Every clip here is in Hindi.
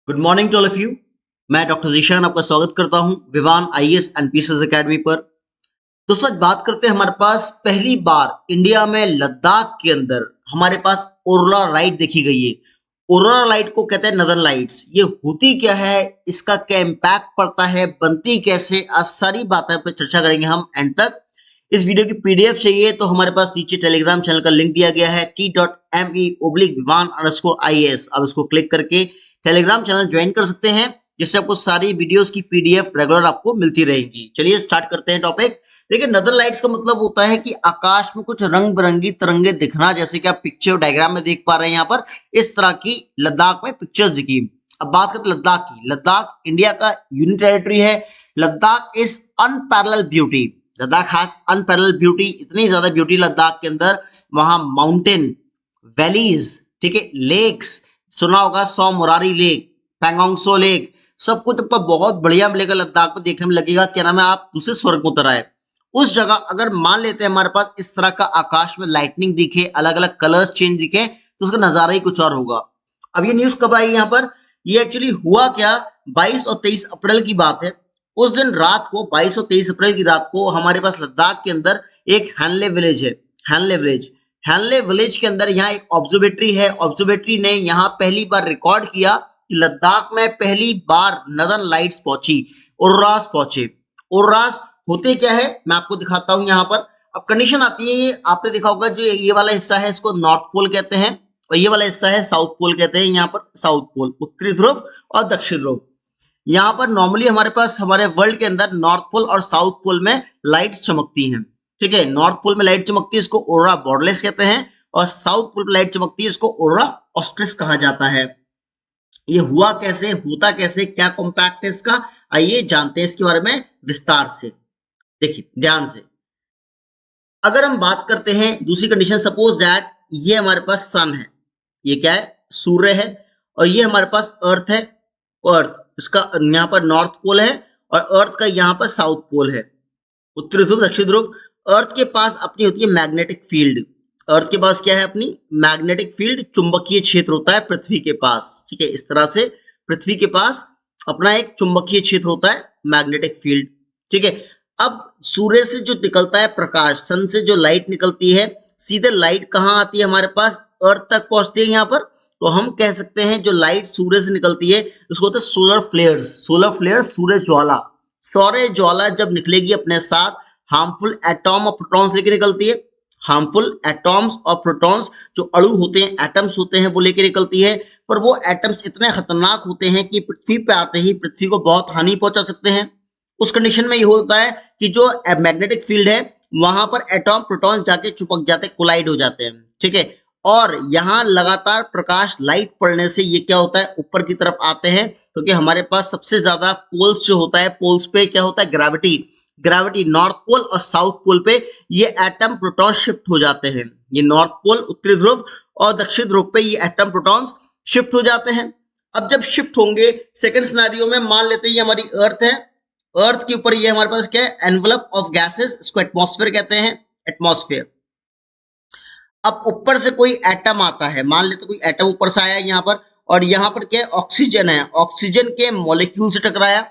Good morning to all of you. मैं डॉक्टर जीशान आपका स्वागत करता हूं Vivaan IAS and PCS academy पर। दोस्तों आज बात करते हैं, हमारे पास पहली बार इंडिया में लद्दाख के अंदर हमारे पास ऑरोरा लाइट देखी गई है। ऑरोरा लाइट को कहते हैं नदर्न लाइट्स। ये होती क्या है, इसका क्या इम्पैक्ट पड़ता है, बनती कैसे, आज सारी बातें पर चर्चा करेंगे हम एंड तक। इस वीडियो की पीडीएफ चाहिए तो हमारे पास नीचे टेलीग्राम चैनल का लिंक दिया गया है t.me/vivan_ias। आप इसको क्लिक करके टेलीग्राम चैनल ज्वाइन कर सकते हैं, जिससे आपको सारी वीडियोस की पीडीएफ रेगुलर आपको मिलती रहेगी। चलिए स्टार्ट करते हैं टॉपिक। देखिए, नदर्न लाइट्स का मतलब होता है कि आकाश में कुछ रंग बिरंगी तरंगे दिखना, जैसे कि आप पिक्चर डायग्राम में देख पा रहे हैं। यहाँ पर इस तरह की लद्दाख में पिक्चर्स दिखी। अब बात करते हैं लद्दाख की। लद्दाख इंडिया का यूनियन टेरिटरी है। Ladakh is unparalleled beauty. Ladakh has unparalleled beauty. इतनी ज्यादा ब्यूटी लद्दाख के अंदर, वहां माउंटेन, वैलीज, ठीक है, लेक्स, सुना होगा सो मोरारी लेक, पैंगोंग सो लेक, सब कुछ आपको बहुत बढ़िया मिलेगा लद्दाख को। देखने में लगेगा क्या नाम है, आप दूसरे स्वर्ग में उतर आए। उस जगह अगर मान लेते हैं हमारे पास इस तरह का आकाश में लाइटनिंग दिखे, अलग अलग कलर्स चेंज दिखे, तो उसका नजारा ही कुछ और होगा। अब ये न्यूज कब आई यहाँ पर, ये एक्चुअली हुआ क्या, 22 और 23 अप्रैल की बात है। उस दिन रात को 22 और 23 अप्रैल की रात को हमारे पास लद्दाख के अंदर एक हैनले विलेज है। हैनले विलेज के अंदर यहाँ एक ऑब्जर्वेटरी है। ऑब्जर्वेटरी ने यहाँ पहली बार रिकॉर्ड किया कि लद्दाख में पहली बार नदर्न लाइट्स पहुंची, औरोरास पहुंचे। औरोरास होते क्या है मैं आपको दिखाता हूं यहाँ पर। अब कंडीशन आती है, ये आपने देखा होगा, जो ये वाला हिस्सा है इसको नॉर्थ पोल कहते हैं और ये वाला हिस्सा है साउथ पोल कहते हैं। यहाँ पर साउथ पोल, उत्तरी ध्रुव और दक्षिण ध्रुव। यहाँ पर नॉर्मली हमारे पास हमारे वर्ल्ड के अंदर नॉर्थ पोल और साउथ पोल में लाइट्स चमकती हैं, ठीक है। नॉर्थ पोल में लाइट चमकती है, इसको ऑरोरा बोरियलिस कहते हैं, और साउथ पोल में लाइट चमकती है, इसको ऑरोरा ऑस्ट्रिस कहा जाता है। ये हुआ कैसे, होता कैसे, क्या कॉम्पैक्ट है इसका, आइए जानते हैं इसके बारे में विस्तार से। देखिए ध्यान से, अगर हम बात करते हैं दूसरी कंडीशन, सपोज दैट ये हमारे पास सन है, ये क्या है, सूर्य है, और ये हमारे पास अर्थ है। अर्थ, इसका यहाँ पर नॉर्थ पोल है और अर्थ का यहाँ पर साउथ पोल है, उत्तरी ध्रुव दक्षिण ध्रुव। अर्थ के पास अपनी होती है मैग्नेटिक फील्ड। अर्थ के पास क्या है, अपनी मैग्नेटिक फील्ड, चुंबकीय क्षेत्र होता है पृथ्वी के पास, ठीक है। इस तरह से पृथ्वी के पास अपना एक चुंबकीय क्षेत्र होता है, मैग्नेटिक फील्ड, ठीक है। अब सूर्य से जो निकलता है प्रकाश, सन से जो लाइट निकलती है, सीधे लाइट कहाँ आती है, हमारे पास अर्थ तक पहुंचती है यहाँ पर। तो हम कह सकते हैं जो लाइट सूर्य से निकलती है उसको होता है सोलर फ्लेयर्स। सोलर फ्लेयर, सूर्य ज्वाला। सौर्य ज्वाला जब निकलेगी अपने साथ हार्मफुल एटॉम और प्रोटॉन्स लेके निकलती है। हार्मफुल एटॉम्स और प्रोटॉन्स, जो अणु होते हैं, एटम्स होते हैं, वो लेके निकलती है। पर वो एटम्स इतने खतरनाक होते हैं कि पृथ्वी पे आते ही पृथ्वी को बहुत हानि पहुंचा सकते हैं। उस कंडीशन में ये होता है कि जो मैग्नेटिक फील्ड है वहां पर एटॉम प्रोटॉन्स जाके चिपक जाते, कोलाइड हो जाते हैं, ठीक है। और यहाँ लगातार प्रकाश, लाइट पड़ने से ये क्या होता है, ऊपर की तरफ आते हैं, क्योंकि हमारे पास सबसे ज्यादा पोल्स जो होता है, पोल्स पे क्या होता है, ग्रेविटी। नॉर्थ पोल और साउथ पोल पे ये एटम प्रोटॉन शिफ्ट हो जाते हैं। ये नॉर्थ पोल, उत्तरी ध्रुव और दक्षिण ध्रुव पे ये एटम प्रोटॉन्स शिफ्ट हो जाते हैं। अब जब शिफ्ट होंगे, सेकंड सिनेरियो में मान लेते हैं ये हमारी अर्थ है। अर्थ के ऊपर ये हमारे पास क्या है, एनवलप ऑफ गैसेस, इसको एटमॉस्फेयर कहते हैं, एटमॉस्फेयर। अब ऊपर से कोई एटम आता है, मान लेते कोई एटम ऊपर से आया यहाँ पर, और यहाँ पर क्या है, ऑक्सीजन है। ऑक्सीजन के मॉलिक्यूल से टकराया,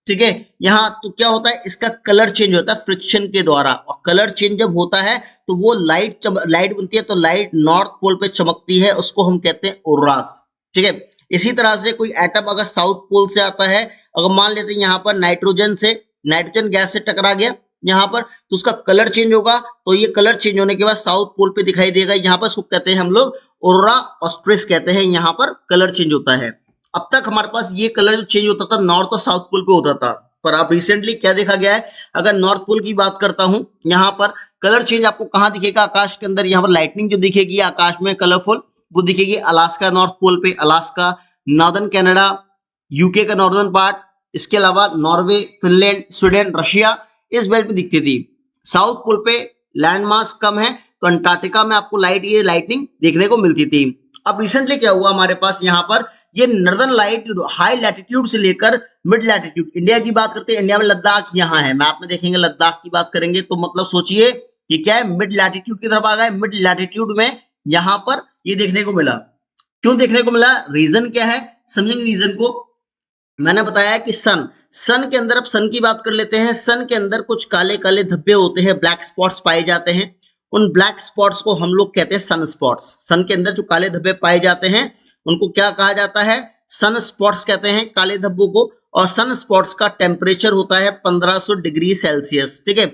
ठीक है। यहाँ तो क्या होता है, इसका कलर चेंज होता है फ्रिक्शन के द्वारा, और कलर चेंज जब होता है तो वो लाइट बनती है, तो लाइट नॉर्थ पोल पे चमकती है, उसको हम कहते हैं ऑरोरास, ठीक है। इसी तरह से कोई एटम अगर साउथ पोल से आता है, अगर मान लेते हैं यहाँ पर नाइट्रोजन गैस से टकरा गया यहाँ पर, तो उसका कलर चेंज होगा। तो ये कलर चेंज होने के बाद साउथ पोल पे दिखाई देगा, यहाँ पर इसको कहते हैं हम लोग ऑरोरा ऑस्ट्रिस कहते हैं, यहाँ पर कलर चेंज होता है। अब तक हमारे पास ये कलर जो चेंज होता था नॉर्थ और साउथ पोल पे होता था, पर अब रिसेंटली क्या देखा गया है, अगर नॉर्थ पोल की बात करता हूं, यहाँ पर कलर चेंज आपको कहाँ दिखेगा, आकाश के अंदर। यहाँ पर लाइटनिंग जो दिखेगी आकाश में कलरफुल, वो दिखेगी अलास्का नॉर्थ पोल पे, अलास्का, नॉर्दर्न कनाडा, यूके का नॉर्दर्न पार्ट, इसके अलावा नॉर्वे, फिनलैंड, स्वीडन, रशिया, इस बेल्ट पे दिखती थी। साउथ पोल पे लैंड मास कम है, तो अंटार्कटिका में आपको ये लाइटनिंग देखने को मिलती थी। अब रिसेंटली क्या हुआ हमारे पास, यहाँ पर ये नॉर्दर्न लाइट हाई लैटिट्यूड से लेकर मिड लैटिट्यूड, इंडिया की बात करते हैं, इंडिया में लद्दाख यहाँ है, मैप में देखेंगे लद्दाख की बात करेंगे तो मतलब सोचिए कि क्या है, मिड लैटिट्यूड की तरफ आ गए। मिड लैटिट्यूड में यहाँ पर ये देखने को मिला। क्यों देखने को मिला, रीजन क्या है, समझेंगे रीजन को। मैंने बताया कि सन के अंदर, अब सन की बात कर लेते हैं। सन के अंदर कुछ काले काले धब्बे होते हैं, ब्लैक स्पॉट्स पाए जाते हैं। उन ब्लैक स्पॉट्स को हम लोग कहते हैं सन स्पॉट्स। सन के अंदर जो काले धब्बे पाए जाते हैं उनको क्या कहा जाता है? सन स्पॉट्स कहते हैं काले धब्बों को। और सन स्पॉट्स का टेम्परेचर होता है 1500 डिग्री सेल्सियस। ठीक है,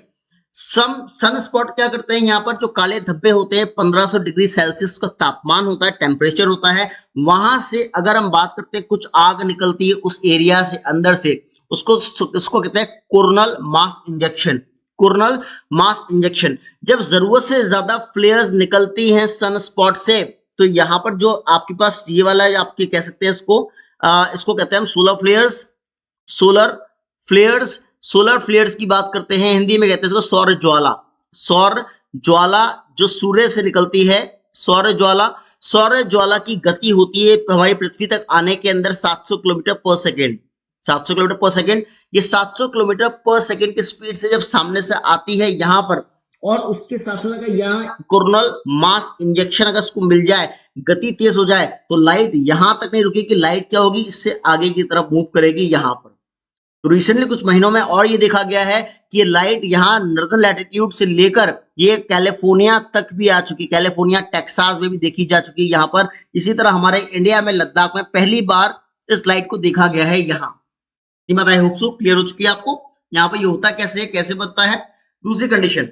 सन स्पॉट क्या करते हैं, यहाँ पर जो काले धब्बे होते हैं 1500 डिग्री सेल्सियस का तापमान होता है, टेम्परेचर होता है। वहां से अगर हम बात करते हैं कुछ आग निकलती है उस एरिया से, अंदर से, उसको कहते हैं coronal mass injection. Coronal mass injection. जब जरूरत से ज्यादा फ्लेयर्स निकलती हैं सन स्पॉट से, तो यहाँ पर जो आपके पास ये वाला आपके कह सकते हैं इसको कहते हैं हम solar flares. Solar flares, solar flares की बात करते हैं, हिंदी में कहते हैं इसको सौर ज्वाला। सौर ज्वाला जो सूर्य से निकलती है, सौर ज्वाला। सौर ज्वाला की गति होती है हमारी पृथ्वी तक आने के अंदर 700 किलोमीटर पर सेकेंड। 700 किलोमीटर पर सेकेंड। ये 700 किलोमीटर पर सेकेंड की स्पीड से जब सामने से आती है यहाँ पर, और उसके साथ साथ अगर यहाँ कोरोनल मास इंजेक्शन अगर उसको मिल जाए, गति तेज हो जाए, तो लाइट यहां तक नहीं रुकेगी, लाइट क्या होगी, इससे आगे की तरफ मूव करेगी यहाँ पर। तो रिसेंटली कुछ महीनों में और ये देखा गया है कि ये लाइट यहाँ नॉर्दर्न लैटिट्यूड से लेकर ये कैलिफोर्निया तक भी आ चुकी, कैलिफोर्निया टेक्सास में भी देखी जा चुकी है यहाँ पर। इसी तरह हमारे इंडिया में लद्दाख में पहली बार इस लाइट को देखा गया है यहाँ। आई होप सो क्लियर हो चुकी है आपको। यहाँ पर ये होता कैसे, कैसे बनता है। दूसरी कंडीशन,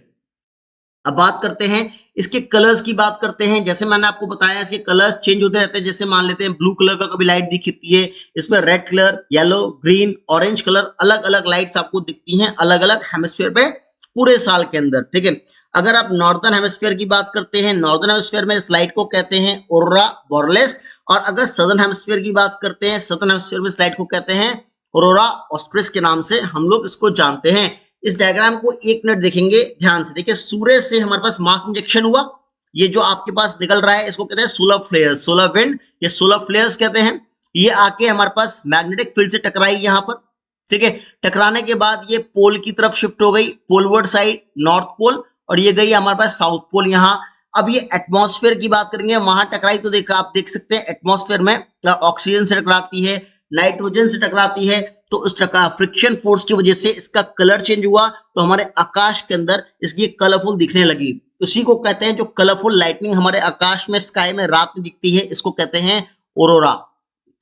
अब बात करते हैं इसके कलर्स की बात करते हैं। जैसे मैंने आपको बताया इसके कलर्स चेंज होते रहते हैं। जैसे मान लेते हैं ब्लू कलर का कभी लाइट दिखती है, इसमें red colour, yellow, green, orange colour, अलग अलग लाइट्स आपको दिखती हैं अलग अलग हेमिस्फीयर पे पूरे साल के अंदर। ठीक है, अगर आप नॉर्दर्न हेमिस्फीयर की बात करते हैं, नॉर्दर्न हेमिस्फीयर में इस लाइट को कहते हैं ऑरोरा बोरेलिस। और अगर सदर्न हेमिस्फीयर की बात करते हैं, सदर्न हेमिस्फीयर में इस लाइट को कहते हैं ऑरोरा ऑस्ट्रिस के नाम से हम लोग इसको जानते हैं। इस डायग्राम को एक मिनट देखेंगे ध्यान से। देखिए, सूर्य से हमारे पास मास इंजेक्शन हुआ, ये जो आपके पास निकल रहा है इसको कहते हैं सोलर फ्लेयर्स, सोलर विंड, ये सोलर फ्लेयर्स कहते हैं। ये आके हमारे पास मैग्नेटिक फील्ड से टकराई यहाँ पर। ठीक है, टकराने के बाद ये पोल की तरफ शिफ्ट हो गई, पोलवर्ड साइड, नॉर्थ पोल, और ये गई हमारे पास साउथ पोल यहाँ। अब ये एटमॉस्फेयर की बात करेंगे, वहां टकराई तो देखा आप देख सकते हैं एटमॉस्फेयर में ऑक्सीजन से टकराती है, नाइट्रोजन से टकराती है, तो उस फ्रिक्शन फोर्स की वजह से इसका कलर चेंज हुआ, तो हमारे आकाश के अंदर इसकी कलरफुल दिखने लगी। उसी को कहते हैं जो कलरफुल लाइटनिंग हमारे आकाश में, स्काई में रात में दिखती है, इसको कहते हैं ऑरोरा।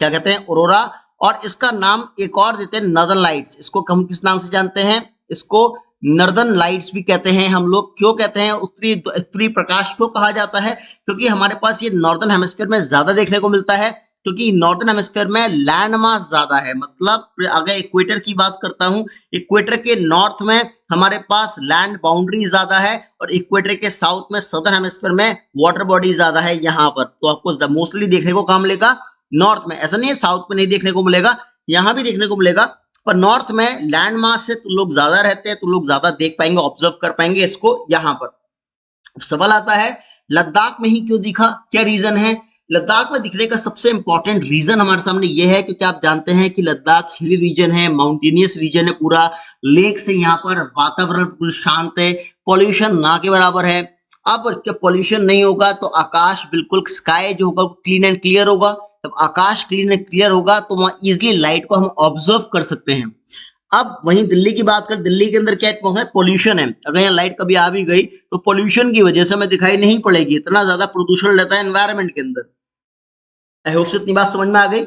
क्या कहते हैं? ऑरोरा। और इसका नाम एक और देते हैं नॉर्दर्न लाइट्स। इसको हम किस नाम से जानते हैं? इसको नॉर्दर्न लाइट्स भी कहते हैं हम लोग। क्यों कहते हैं? उत्तरी प्रकाश क्यों कहा जाता है? क्योंकि हमारे पास ये नॉर्दर्न हेमिस्फीयर में ज्यादा देखने को मिलता है, क्योंकि नॉर्दर्न हेमिस्फीयर में लैंड मास ज्यादा है। मतलब अगर इक्वेटर की बात करता हूं, इक्वेटर के नॉर्थ में हमारे पास लैंड बाउंड्री ज्यादा है, और इक्वेटर के साउथ में, सदर्न हेमिस्फीयर में वाटर बॉडी ज्यादा है यहाँ पर। तो आपको मोस्टली देखने को कहाँ मिलेगा? नॉर्थ में। ऐसा नहीं है साउथ में नहीं देखने को मिलेगा, यहाँ भी देखने को मिलेगा, पर नॉर्थ में लैंड मास से तो लोग ज्यादा रहते हैं, तो लोग ज्यादा देख पाएंगे, ऑब्जर्व कर पाएंगे इसको यहाँ पर। अब सवाल आता है लद्दाख में ही क्यों दिखा, क्या रीजन है? लद्दाख में दिखने का सबसे इंपॉर्टेंट रीजन हमारे सामने यह है क्योंकि आप जानते हैं कि लद्दाख हिली रीजन है, माउंटेनियस रीजन है पूरा, लेक से यहाँ पर वातावरण बिल्कुल शांत है, पॉल्यूशन ना के बराबर है। अब जब पॉल्यूशन नहीं होगा तो आकाश बिल्कुल, स्काई जो होगा क्लीन एंड क्लियर होगा। जब आकाश क्लीन एंड क्लियर होगा तो वहां इजिली लाइट को हम ऑब्जर्व कर सकते हैं। अब वहीं दिल्ली की बात करें, दिल्ली के अंदर क्या है? पोल्यूशन है। अगर यहाँ लाइट कभी आ भी गई तो पोल्यूशन की वजह से हमें दिखाई नहीं पड़ेगी, इतना ज्यादा प्रदूषण रहता है एनवायरमेंट के अंदर। आई होप से इतनी बात समझ में आ गई,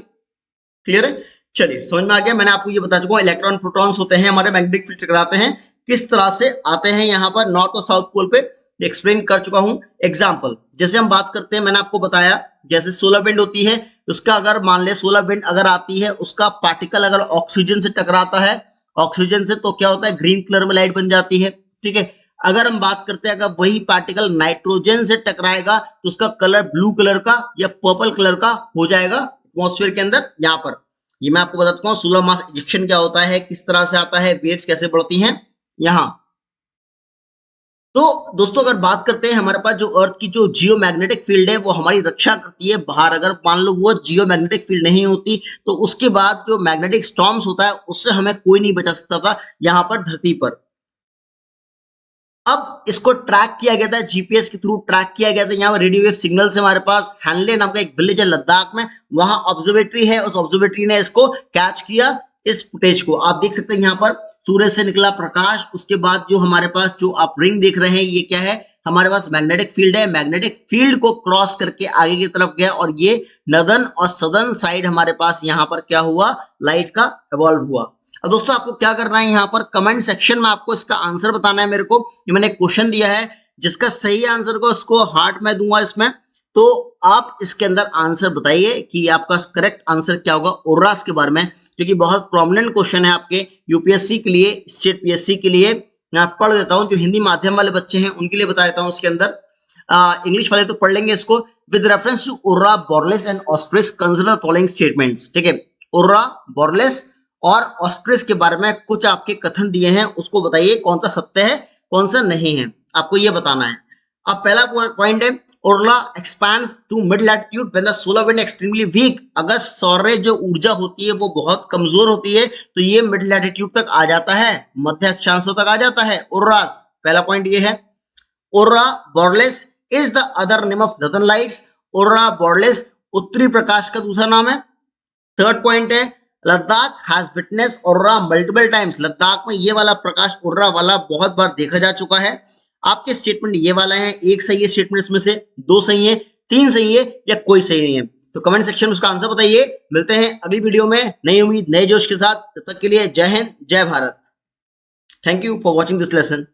क्लियर है? चलिए, समझ में आ गया। मैंने आपको ये बता चुका हूं इलेक्ट्रॉन प्रोटॉन्स होते हैं हमारे मैग्नेटिक फील्ड टकराते हैं, किस तरह से आते हैं यहाँ पर नॉर्थ और साउथ पोल पे, एक्सप्लेन कर चुका हूं। एग्जांपल जैसे हम बात करते हैं, मैंने आपको बताया जैसे सोलर विंड होती है, उसका अगर मान ले सोलर विंड अगर आती है, उसका पार्टिकल अगर ऑक्सीजन से टकराता है, ऑक्सीजन से, तो क्या होता है? ग्रीन कलर में लाइट बन जाती है। ठीक है, अगर हम बात करते हैं अगर वही पार्टिकल नाइट्रोजन से टकराएगा तो उसका कलर ब्लू कलर का या पर्पल कलर का हो जाएगा एटमॉस्फेयर के अंदर। यहाँ पर ये मैं आपको बता चुका हूँ सोलर मास इजेक्शन क्या होता है, किस तरह से आता है, वेव्स कैसे बढ़ती हैं यहाँ। तो दोस्तों अगर बात करते हैं, हमारे पास जो अर्थ की जो जियो मैग्नेटिक फील्ड है वो हमारी रक्षा करती है बाहर। अगर मान लो वो जियो मैग्नेटिक फील्ड नहीं होती तो उसके बाद जो मैग्नेटिक स्टॉर्म्स होता है उससे हमें कोई नहीं बचा सकता था यहाँ पर धरती पर। अब इसको ट्रैक किया गया था, जीपीएस के थ्रू ट्रैक किया गया था। यहाँ पर रेडियो वेव सिग्नल से हमारे पास हैनले नाम का एक विलेज है लद्दाख में, वहां ऑब्जर्वेटरी है, उस ऑब्जर्वेटरी ने इसको कैच किया, इस फुटेज को आप देख सकते हैं। यहाँ पर सूरज से निकला प्रकाश, उसके बाद जो हमारे पास जो आप रिंग देख रहे हैं ये क्या है, हमारे पास मैग्नेटिक फील्ड है। मैग्नेटिक फील्ड को क्रॉस करके आगे की तरफ गया और ये नदर्न और सदर्न साइड हमारे पास यहाँ पर क्या हुआ, लाइट का इवॉल्व हुआ। अब दोस्तों आपको क्या करना है, यहाँ पर कमेंट सेक्शन में आपको इसका आंसर बताना है मेरे को। ये मैंने क्वेश्चन दिया है, जिसका सही आंसर को उसको हार्ट में दूंगा इसमें, तो आप इसके अंदर आंसर बताइए कि आपका करेक्ट आंसर क्या होगा औरोरास के बारे में, क्योंकि बहुत प्रोमिनेंट क्वेश्चन है आपके यूपीएससी के लिए, स्टेट पीएससी के लिए। मैं पढ़ देता हूं, जो हिंदी माध्यम वाले बच्चे हैं उनके लिए बता देता हूं इसके अंदर। इंग्लिश वाले तो पढ़ लेंगे इसको। With reference to aurora borealis and australis consider following statements. ठीक है, औरोरा बोरलेस और ऑस्ट्रिच के बारे में कुछ आपके कथन दिए हैं, उसको बताइए कौन सा सत्य है कौन सा नहीं है, आपको ये बताना है। अब पहला पॉइंट है, aurora expands to mid latitude when the solar wind extremely weak. अगर सौर्य जो ऊर्जा होती है वो बहुत कमजोर होती है तो ये मिड लैटिट्यूड तक आ जाता है, मध्य अक्षांशों तक आ जाता है औरोरास। पहला पॉइंट ये है। Aurora borealis is the other name of northern lights. Aurora borealis उत्तरी प्रकाश का दूसरा नाम है। थर्ड पॉइंट है, Ladakh has witness aurora multiple times. Ladakh में ये वाला प्रकाश औरोरा वाला बहुत बार देखा जा चुका है। आपके स्टेटमेंट ये वाला है, एक सही है स्टेटमेंट इसमें से, दो सही है, तीन सही है या कोई सही नहीं है। तो कमेंट सेक्शन में उसका आंसर बताइए। मिलते हैं अगली वीडियो में नई उम्मीद नए जोश के साथ, तब तक के लिए जय हिंद जय Bharat. Thank you for watching this lesson.